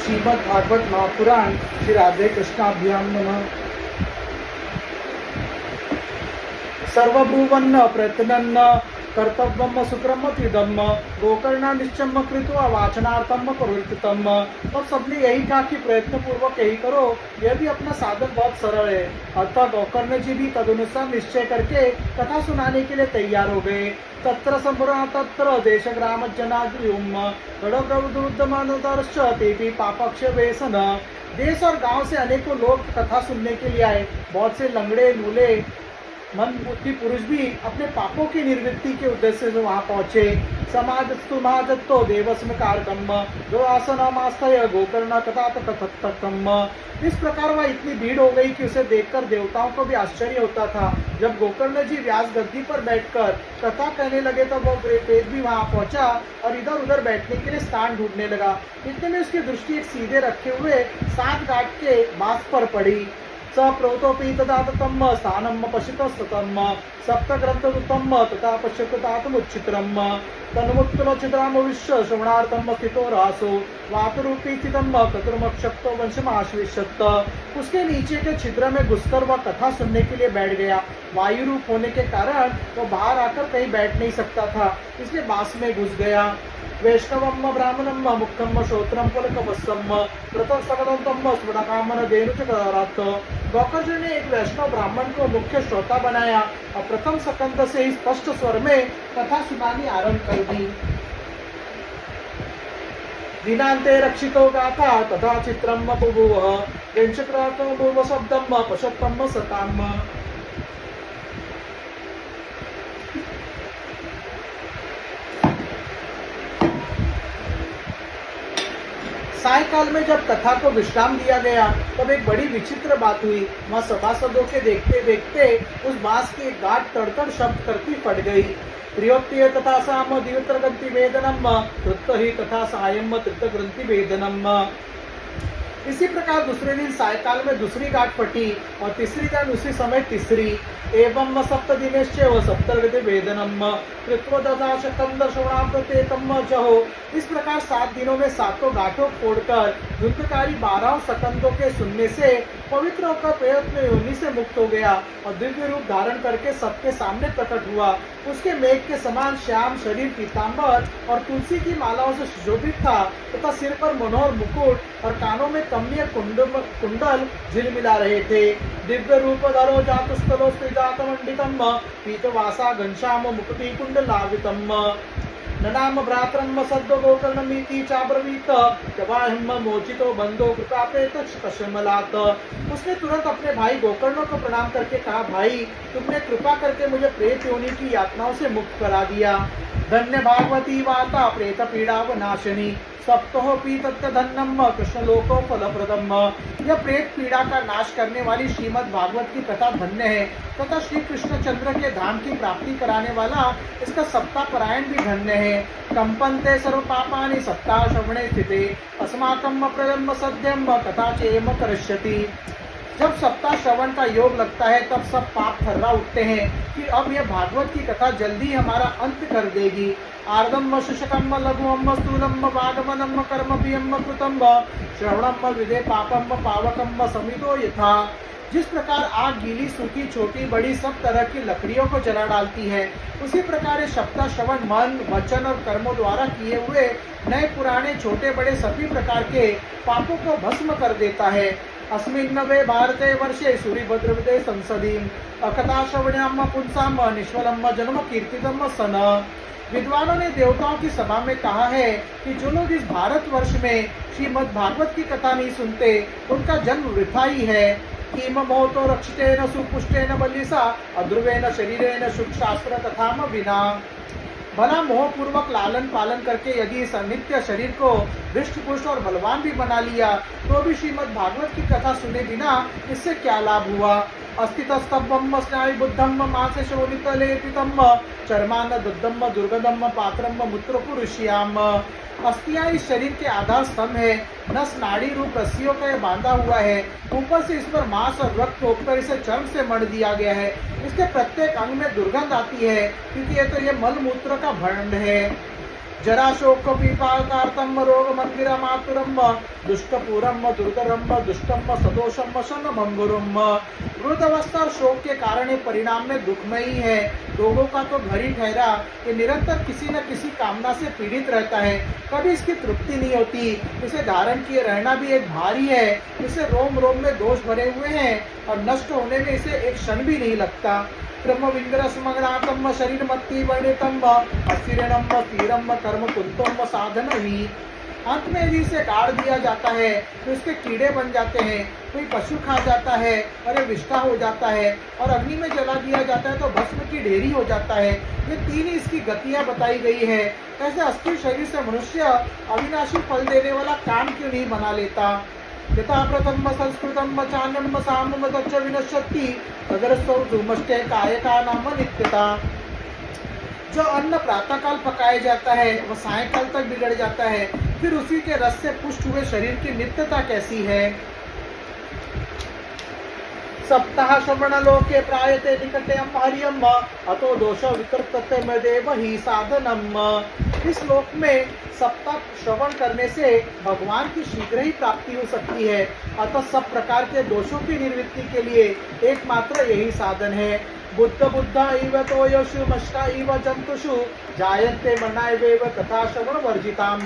श्रीमद् भागवत महापुराण श्री राधे कृष्णाभ्याम नमः। सर्वभुवन्न प्रयत्नन्न कर्तव्यम सुक्रम त्रिदम गोकर्णा निश्चम कृत्वा वाचनार्थम प्रवर्तितम। तब सबने यही कहा कि प्रयत्न पूर्वक यही करो, यह भी अपना साधन बहुत सरल है। अतः गोकर्ण जी भी तदनुसार निश्चय करके कथा सुनाने के लिए तैयार हो गए। तत्र संपुरा तत्र देश ग्राम जनाद्रियुम गड़प्रवृद्धमानदर्श तेपि पापक्ष वेसन। देश और गांव से अनेकों लोग कथा सुनने के लिए आए। बहुत से लंगड़े लूले मन बुद्धि पुरुष भी अपने पापों की निवृत्ति के उद्देश्य से वहां पहुंचे। समाजस्तु महाजत्तो देवस्म कारकम दुरासनमास्तय गोकर्ण कथा तथम। इस प्रकार वह इतनी भीड़ हो गई कि उसे देखकर देवताओं को भी आश्चर्य होता था। जब गोकर्ण जी व्यास गद्दी पर बैठकर कथा कहने लगे तो वह प्रेत भी वहां पहुंचा और इधर उधर बैठने के लिए स्थान ढूंढने लगा। इतने में उसकी दृष्टि एक सीधे रखे हुए 7 गांठ के बांस पर पड़ी। स प्रोतोपी तथा तम स्थानम पश्यतस्तम सप्तग्रंथम तथा पश्यतातमुच्चित्रम तन्मुत्तलोचित्राम विश्व श्रवणार्थम स्थितो रासो वातरूपी स्थितम कतुर्मक्षप्तो वंशमाश्विशत। उसके नीचे के छिद्र में घुसकर वह कथा सुनने के लिए बैठ गया। वायु रूप होने के कारण वह बाहर आकर कहीं बैठ नहीं सकता था, इसलिए बांस में घुस गया। वैष्णवम ब्राह्मणम मुखम श्रोत्रम पुलकवत्सम प्रथम सकदंतम स्फुटकामन धेनुचकारात्। गोकर्ण ने एक वैष्णव ब्राह्मण को मुख्य श्रोता बनाया और प्रथम सकंद से ही स्पष्ट स्वर में कथा सुनानी आरंभ कर दी। दिनांते रक्षितो गाथा तथा चित्रम बुभुव वेंचक्रातो बुभ शब्दम पशत्तम सताम। सायकाल में जब कथा को विश्राम दिया गया तब एक बड़ी विचित्र बात हुई। वह सभासदों के देखते देखते उस बांस की एक गांठ तड़तड़ शब्द करती फट गई। प्रियोत्तीय तथा साम द्वित्रग्रंथि वेदनम तृत्त ही तथा सायम तृतग्रंथि वेदनम। इसी प्रकार दूसरे दिन सायकाल में दूसरी गांठ फटी और तीसरी दिन उसी समय तीसरी। एवं सप्तदिनेश्चैव सप्तग्रंथि वेदनम कृत्वा ददाश कंद श्रवणामृतेतम जहो। इस प्रकार 7 दिनों में 7 गांठों फोड़कर धुंधकारी 12 सकंदों के सुनने से पवित्र होकर प्रयत्न योनि से मुक्त हो गया और दिव्य रूप धारण करके सबके सामने प्रकट हुआ। उसके मेघ के समान श्याम शरीर पीतांबर और तुलसी की मालाओं से सुशोभित था तथा सिर पर मनोहर मुकुट और कानों में कमनीय कुंडल झिलमिला रहे थे। दिव्य रूप धरो जातुस्थलो स्त्रीजातमंडितम पीतवासा घनश्याम मुकुटि कुंडलावितम। ननाम भ्रातरम सद्व गोकर्णमीति चाब्रवीत जवाहिम मोचितो बंधो कृपापेत कशमलात। उसने तुरंत अपने भाई गोकर्ण को प्रणाम करके कहा, भाई तुमने कृपा करके मुझे प्रेत योनि की यातनाओं से मुक्त करा दिया। धन्य भागवती वार्ता प्रेत पीड़ा नाशिनी सप्तोपी तत्धन्यम कृष्ण लोको फलप्रदम। यह प्रेत पीड़ा का नाश करने वाली श्रीमद् भागवत की कथा धन्य है तथा श्री कृष्णचंद्र के धाम की प्राप्ति कराने वाला इसका सप्ताह परायण भी धन्य है। कंपन्ते सर्व पापानि सप्ताह श्रवणे स्थिते अस्माकं प्रजन्म सद्यम कथा चेम करिष्यति। जब सप्ताह श्रवण का योग लगता है तब सब पाप थर्रा उठते हैं कि अब यह भागवत की कथा जल्दी हमारा अंत कर देगी। आर्दम शुशकम लघुम स्थूलम वागमनम कर्म पियम कृतम श्रवणम विदे पापम पावकम समितो यथा। जिस प्रकार आग गीली सूखी छोटी बड़ी सब तरह की लकड़ियों को जला डालती है, उसी प्रकार ये सप्ताह श्रवण मन वचन और कर्मों द्वारा किए हुए नए पुराने छोटे बड़े सभी प्रकार के पापों को भस्म कर देता है। अस्मिन् नवे भारते वर्षे सूर्यभद्रविदे संसदीम अकथा श्रवण्याम पुंसाम निष्फलम जन्म कीर्तितम सन। विद्वानों ने देवताओं की सभा में कहा है कि जो लोग इस भारत वर्ष में श्रीमद् भागवत की कथा नहीं सुनते उनका जन्म वृथा ही है। किम मोतो रक्षितेन सुपुष्टेन बलिसा अध्रुवेन शरीरेन सुख शास्त्र तथाम विना। भला मोह पूर्वक लालन पालन करके यदि इस अनित्य शरीर को हृष्ट पुष्ट और बलवान भी बना लिया तो भी श्रीमद् भागवत की कथा सुने बिना इससे क्या लाभ हुआ। अस्थितस्तब्धम स्नायु बुद्धम मासे शोणितलेपितम चर्मान दुद्धम दुर्गदम पात्रम मूत्र पुरुष्याम। अस्थियां इस शरीर के आधार स्तंभ है, नस नाड़ी रूप रस्सियों का बांधा हुआ है। ऊपर से इस पर मांस और रक्त थोपकर इसे चर्म से मढ़ दिया गया है। इसके प्रत्येक अंग में दुर्गंध आती है क्योंकि ये तो ये मल मूत्र का भंड है। जरा शोक पीपाकारतम रोग मंदिर मातुरम दुष्टपूरम दुर्धरम दुष्टम सदोषम शन भंगुरम। वृद्धावस्था और शोक के कारण ये परिणाम में दुखमयी है। रोगों का तो घर ही ठहरा कि निरंतर किसी न किसी कामना से पीड़ित रहता है, कभी इसकी तृप्ति नहीं होती। इसे धारण किए रहना भी एक भारी है। इसे रोम रोम में दोष भरे हुए हैं और नष्ट होने में इसे एक क्षण भी नहीं लगता। ब्रह्म विंग्रस मग्नातम शरीर मत्ती वर्णितम अस्थिरम तीरम कर्म कुंतम साधन ही। अंत में यदि इसे गाड़ दिया जाता है तो इसके कीड़े बन जाते हैं, कोई पशु खा जाता है और ये विष्ठा हो जाता है, और अग्नि में जला दिया जाता है तो भस्म की ढेरी हो जाता है। ये तीन ही इसकी गतियां बताई गई है। ऐसे अस्थिर शरीर से मनुष्य अविनाशी फल देने वाला काम क्यों नहीं बना लेता। यथा प्रथम संस्कृतम चान्यम साम दक्ष विनश्यति तदरस्तुमष्टे काय का नाम नित्यता। जो अन्न प्रातःकाल पकाया जाता है वह सायंकाल तक बिगड़ जाता है, फिर उसी के रस से पुष्ट हुए शरीर की नित्यता कैसी है। सप्ताह श्रवण लोके प्रायते निकटे हरियम अतो दोष विकृतते में देव ही साधनम। इस लोक में सप्ताह श्रवण करने से भगवान की शीघ्र ही प्राप्ति हो सकती है, अतः सब प्रकार के दोषों की निवृत्ति के लिए एकमात्र यही साधन है। बुद्ध बुद्धा इव तो यशु मष्टा इव जंतुषु जायन्ते मनाएवेव कथा श्रवण वर्जिताम।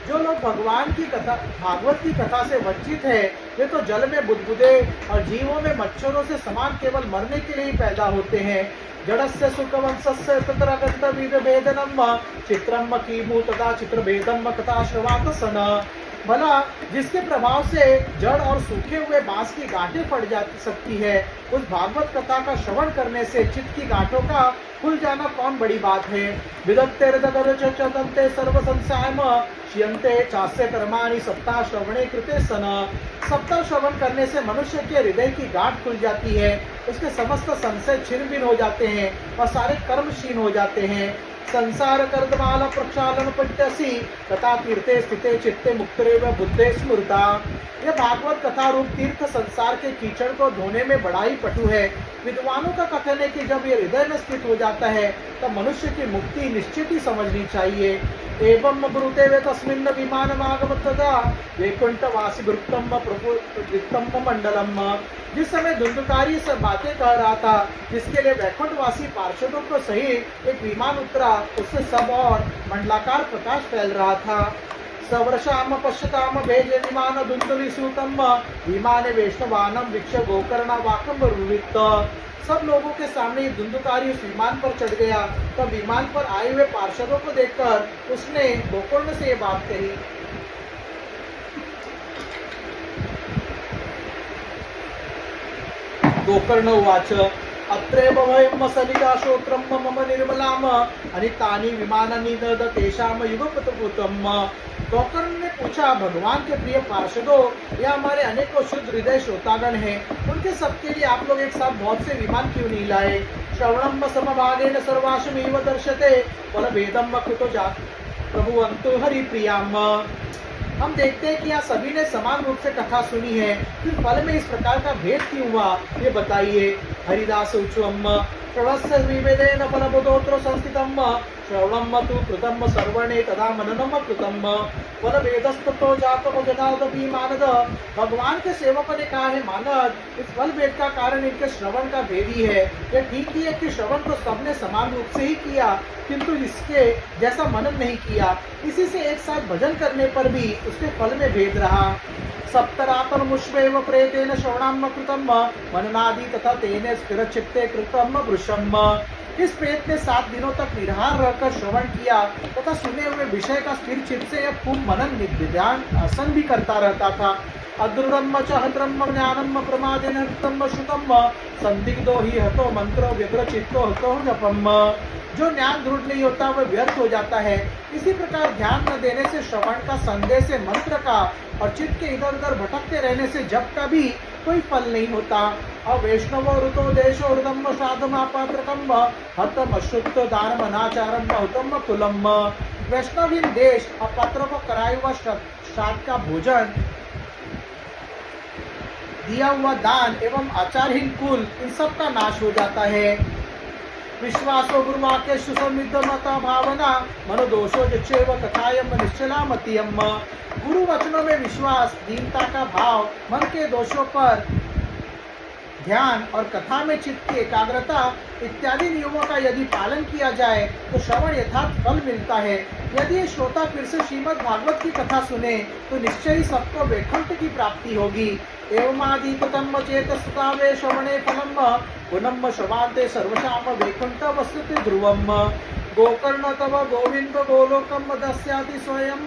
जो लोग भगवान की कथा भागवत की कथा से वंचित है वे तो जल में बुदबुदे और जीवों में मच्छरों से समान केवल मरने के लिए ही पैदा होते हैं। जड़स्य सुखवंशस्य तत्र गन्तव्यभेदनम चित्रम कीमु तथा चित्रभेदम कथा श्रवात सन। भला जिसके प्रभाव से जड़ और सूखे हुए बांस की गांठें फट जा सकती है, उस भागवत कथा का श्रवण करने से चित्त की गांठों का खुल जाना कौन बड़ी बात है। विदत्ते चतंते सर्व संसायम शियन्ते चास्य कर्माणि सप्ताह श्रवणे कृते सन। सप्ताह श्रवण करने से मनुष्य के हृदय की गांठ खुल जाती है, उसके समस्त संशय छिन्न भिन्न हो जाते हैं और सारे कर्म क्षीण हो जाते हैं। संसार कर्दमाल प्रक्षालन पट्यसी तथा तीर्थे स्थिते चित्ते मुक्तरेव बुद्धे स्मृता। यह भागवत कथा रूप तीर्थ संसार के कीचड़ को धोने में बड़ा ही पटु है। विद्वानों का कथन है कि जब ये हृदय में स्थित हो जाता है तब मनुष्य की मुक्ति निश्चित ही समझनी चाहिए। एवं ब्रूते वे तस्मिन् विमानमागम तदा वैकुंठवासी वृत्तम प्रभुत्तम मंडलम। जिस समय धुंधकारी से बातें कह रहा था, जिसके लिए वैकुंठवासी पार्षदों को सहित एक विमान उतरा, उससे सब और मंडलाकार प्रकाश फैल रहा था। सवर्षाम पश्यताम भेजे विमान धुंधुली सूतम विमाने वैष्णवानम वीक्ष गोकर्णा वाकम रुवित। सब लोगों के सामने धुंधकारी उस विमान पर चढ़ गया। तब विमान पर आए हुए पार्षदों को देखकर उसने गोकर्ण से ये बात कही। गोकर्ण उवाच अत्रैव वयं सलिला श्रोत्रं मम निर्मलाम अनितानि विमानानि तेषां युगपतपुतम। गोकर्ण ने पूछा, भगवान के प्रिय पार्षदों, यह हमारे अनेकों शुद्ध हृदय श्रोतागण हैं, उनके सबके लिए आप लोग एक साथ बहुत से विमान क्यों नहीं लाए। श्रवणम समभागेन सर्वाशमेव दर्शते फलभेदम कुतो जात प्रभुवन्तु हरिप्रियाम। हम देखते हैं कि यहाँ सभी ने समान रूप से कथा सुनी है, फिर फल में इस प्रकार का भेद क्यों हुआ, ये बताइए। हरिदास उच्चम प्रवस्य विवेदेन फलबोधोत्र संस्थितम श्रवणम तु कृतम सर्वणे तदा मननम कृतम फलभेदस्ततो जातो जनादपि मानद। भगवान के सेवकों ने कहा है, मानद, इस फल भेद का कारण इनके श्रवण का भेद ही है। यह ठीक ही है कि श्रवण तो सबने समान रूप से ही किया, किंतु इसके जैसा मनन नहीं किया। इसी से एक साथ भजन करने पर भी उसके फल में भेद रहा। सप्तरातर मुष्वेव प्रेतेन श्रवणाम कृतम मननादि तथा तेने स्थिर चित्ते कृतम वृषम। इस प्रेत ने 7 दिनों तक निराहार रहकर श्रवण किया तथा सुने हुए विषय का स्थिर चित्त से यह खूब मनन निध्यान आसन भी करता रहता था। अदृढ़म च हत्रम ज्ञानम प्रमादेन हृतम श्रुतम संदिग्धो ही हतो मंत्रो व्यग्रचित्तो हतो जपम। जो ज्ञान दृढ़ नहीं होता वह व्यर्थ हो जाता है। इसी प्रकार ध्यान न देने से श्रवण का, संदेह से मंत्र का और चित्त के इधर उधर भटकते रहने से जप का भी कोई फल नहीं होता। और वैष्णव ऋतो देशो हृदम श्राद्धम अपात्रकम हतम अशुद्ध दान अनाचारम हुतम कुलम। वैष्णवहीन देश अपात्र को कराया हुआ श्राद्ध का भोजन, दिया हुआ दान एवं आचारहीन कुल, इन सब का नाश हो जाता है। विश्वासो गुरुवाक्य सुसमृद्ध मता भावना मनोदोषो जचेव कथायम निश्चला मतियम। गुरु वचनों में विश्वास, दीनता का भाव, मन के दोषों पर ध्यान और कथा में चित्त की एकाग्रता इत्यादि नियमों का यदि पालन किया जाए तो श्रवण यथार्थ फल मिलता है। यदि श्रोता फिर से श्रीमद् भागवत की कथा सुने तो निश्चय ही सबको वैकुंठ की प्राप्ति होगी। एवमादितम चेत सुतावे श्रवणे फलम पुनम श्रवान्ते सर्वशाम वैकुंठ वसुते ध्रुवम। गोकर्ण तव गोविंद गोलोकम दस्याति स्वयं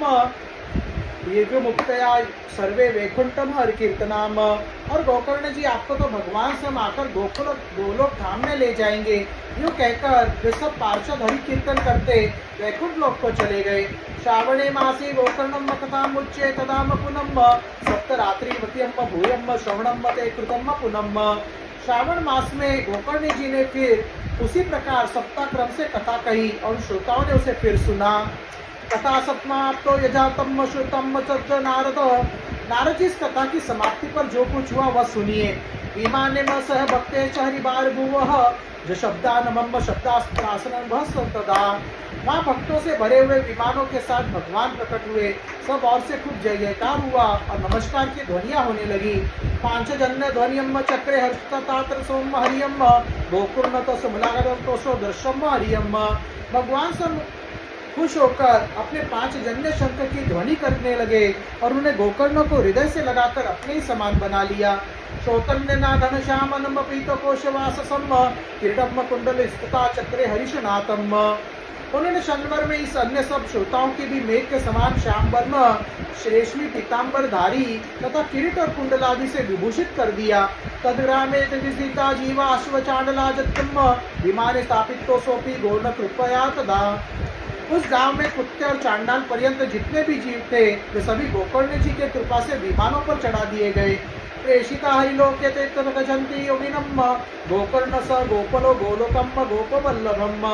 ये मुक्तया सर्वे वैकुंठम हर कीर्तनाम। और गोकर्ण जी आपको तो भगवान से आकर गोलोक धाम में ले जाएंगे। यूँ कहकर वे सब पार्षद हरि कीर्तन करते वैकुंठ लोक को चले गए। श्रावणे मासी गोकर्णम कथाम उच्चे तदाम पुनम सप्तरात्रि मतियम भूयम श्रवणम ते कृतम पुनम। श्रावण मास में गोकर्ण जी ने फिर उसी प्रकार सप्ताह क्रम से कथा कही और श्रोताओं ने उसे फिर सुना। कथा समाप्तो यजातम श्रुतम चर्च नारद। नारद जी इस कथा की समाप्ति पर जो कुछ हुआ वह सुनिए। विमाने में सह भक्ते हरिबार भुवः जो शब्दानमम शब्दास्त्रासन तदा। वहाँ भक्तों से भरे हुए विमानों के साथ भगवान प्रकट हुए। सब ओर से खूब जय जयकार हुआ और नमस्कार की ध्वनियां होने लगी। पांचजन्य ध्वनियम चक्रे हर्षतात्र सोम हरियम गोकुर्ण तो सुमलागरम तो सो दृश्यम हरियम। भगवान सब खुश होकर अपने 5 जन्य शंख की ध्वनि करने लगे और उन्हें गोकर्ण को हृदय से लगाकर अपने ही समान बना लिया। श्रोतन्य ना घन श्यामनम पीत कोशवासम किरीटम कुंडल स्थिता चक्रे हरिशनाथम। उन्होंने क्षणभर में इस अन्य सब श्रोताओं की भी मेघ के समान श्याम वर्ण श्रेष्मी पीताम्बर धारी तथा किरीट और कुंडल आदि से विभूषित कर दिया। तदग्रामे तदिता जीवा अश्व चांडला जत्तम विमाने स्थापित तो सोपी गोर्ण कृपया तदा। उस गांव में कुत्ते और चांडाल पर्यंत जितने भी जीव थे वे सभी गोकर्ण जी के कृपा से विमानों पर चढ़ा दिए गए। प्रेषिता हरिलोके ते गजंती योगिनम गोकर्ण स गोपलो गोलोकम गोपवल्लभम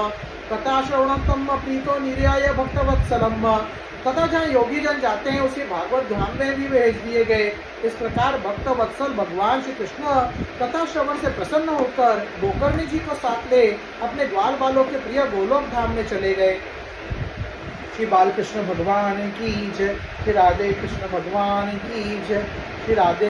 कथा श्रवणम प्रीतो निर्याय भक्तवत्सलम। तथा जहाँ योगी जन जाते हैं उसी भागवत धाम में भी भेज दिए गए। इस प्रकार भक्त वत्सल भगवान श्री कृष्ण कथा श्रवण से प्रसन्न होकर गोकर्ण जी को साथ ले अपने ग्वाल बालों के प्रिय गोलोक धाम में चले गए। श्री बालकृष्ण भगवान की जय। श्री राधे कृष्ण भगवान की जय। श्री राधे